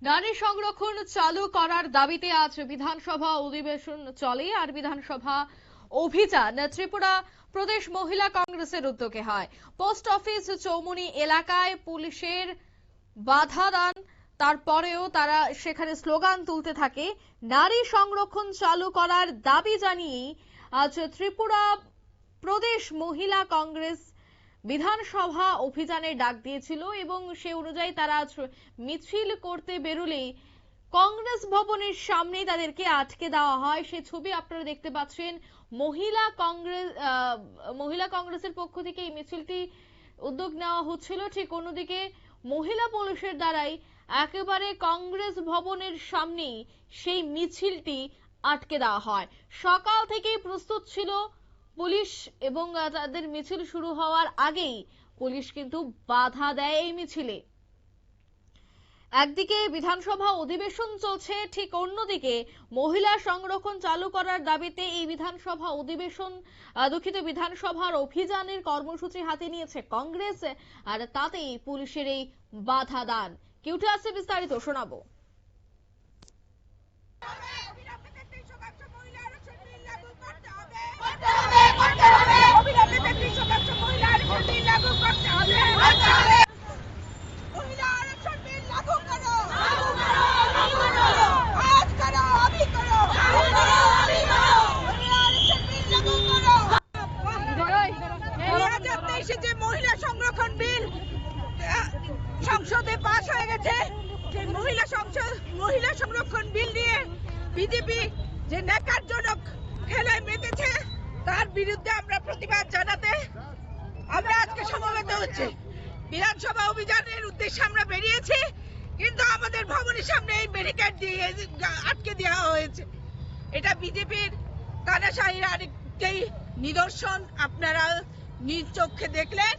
নারী সংরক্ষণ চালু করার দাবিতে আজ বিধানসভা অধিবেশন চলে। আর বিধানসভা অভিযান ত্রিপুরা প্রদেশ মহিলা কংগ্রেসের উদ্যোগে হয়। পোস্ট অফিস চৌমুনি এলাকায় পুলিশের বাধা দান, তারপরেও তারা সেখানে স্লোগান তুলতে থাকে। নারী সংরক্ষণ চালু করার দাবি জানিয়ে আজ ত্রিপুরা প্রদেশ মহিলা কংগ্রেস বিধানসভা অভিযানের ডাক দিয়েছিল এবং সে অনুযায়ী তারা মিছিল করতে বেরোলেই কংগ্রেস ভবনের সামনে তাদেরকে আটকে দেওয়া হয়। সেই ছবি আপনারা দেখতে পাচ্ছেন। মহিলা কংগ্রেসের পক্ষ থেকে এই মিছিলটি উদ্যোগ নেওয়া হচ্ছিল, ঠিক অন্যদিকে মহিলা পুলিশের দ্বারাই একেবারে কংগ্রেস ভবনের সামনেই সেই মিছিলটি আটকে দেওয়া হয়। সকাল থেকেই প্রস্তুত ছিল পুলিশ এবং তাদের মিছিল শুরু হওয়ার আগেই পুলিশ কিন্তু বাধা দেয় এই মিছিলে। একদিকে বিধানসভা অধিবেশন চলছে, ঠিক অন্যদিকে মহিলা সংরক্ষণ চালু করার দাবিতে এই বিধানসভার অভিযানের কর্মসূচি হাতে নিয়েছে কংগ্রেস, আর তাতেই পুলিশের এই বাধা দান। কি উঠে আসছে বিস্তারিত শোনাবো। মহিলা সংরক্ষণ বিল সংসদে পাস হয়ে গেছে। মহিলা সংরক্ষণ বিল নিয়ে বিজেপি যে ন্যাক্কারজনক খেলায় মেতেছে তার বিরুদ্ধে আমরা প্রতিবাদ জানাতে আমরা আজকে সমবেত হচ্ছে। বিধানসভা অভিযানের উদ্দেশ্যে আমরা বেরিয়েছি, কিন্তু আমাদের ভবনের সামনে এই ব্যারিকেড দিয়ে আটকে দেওয়া হয়েছে। এটা বিজেপির তানাশাহির আরেকটি নিদর্শন আপনারা নিজ চোখে দেখলেন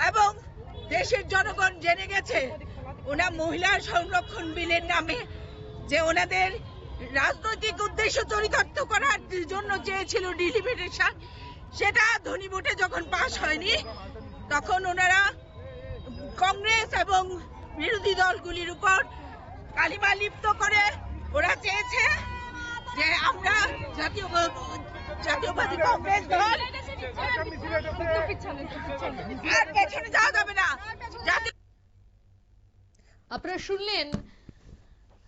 এবং দেশের জনগণ জেনে গেছে ওনা মহিলা সংরক্ষণ বিলের নামে যে ওনাদের রাজনৈতিক উদ্দেশ্য চরিতার্থ করার জন্য চেয়েছিল ডিলিমিটেশন, সেটা ধ্বনি ভোটে যখন পাস হয়নি তখন ওনারা কংগ্রেস এবং বিরোধী দলগুলির উপর কালিমা লিপ্ত করে ওরা চেয়েছে যে আমরা জাতীয়বাদী কংগ্রেস দল আর পেছনে যাওয়া যাবে না। আপনারা শুনলেন,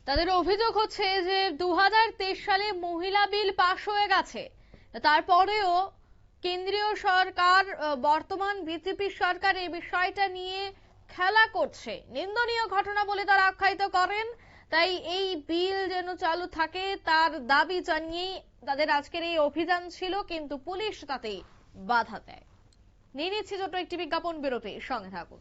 তাদের অভিযোগ হচ্ছে যে 2023 সালে মহিলা বিল পাশ হয়ে গেছে, তারপরেও কেন্দ্রীয় সরকার, বর্তমান বিজেপি সরকার এই বিষয়টা নিয়ে খেলা করছে। নিন্দনীয় ঘটনা বলে তারা আখ্যায়িত করেন। তাই এই বিল যেন চালু থাকে তার দাবি জানিয়ে তাদের আজকের এই অভিযান ছিল, কিন্তু পুলিশ তাতে বাধা দেয়। নিয়ে নিচ্ছি ছোট একটি বিজ্ঞাপন বিরতি, সঙ্গে থাকুন।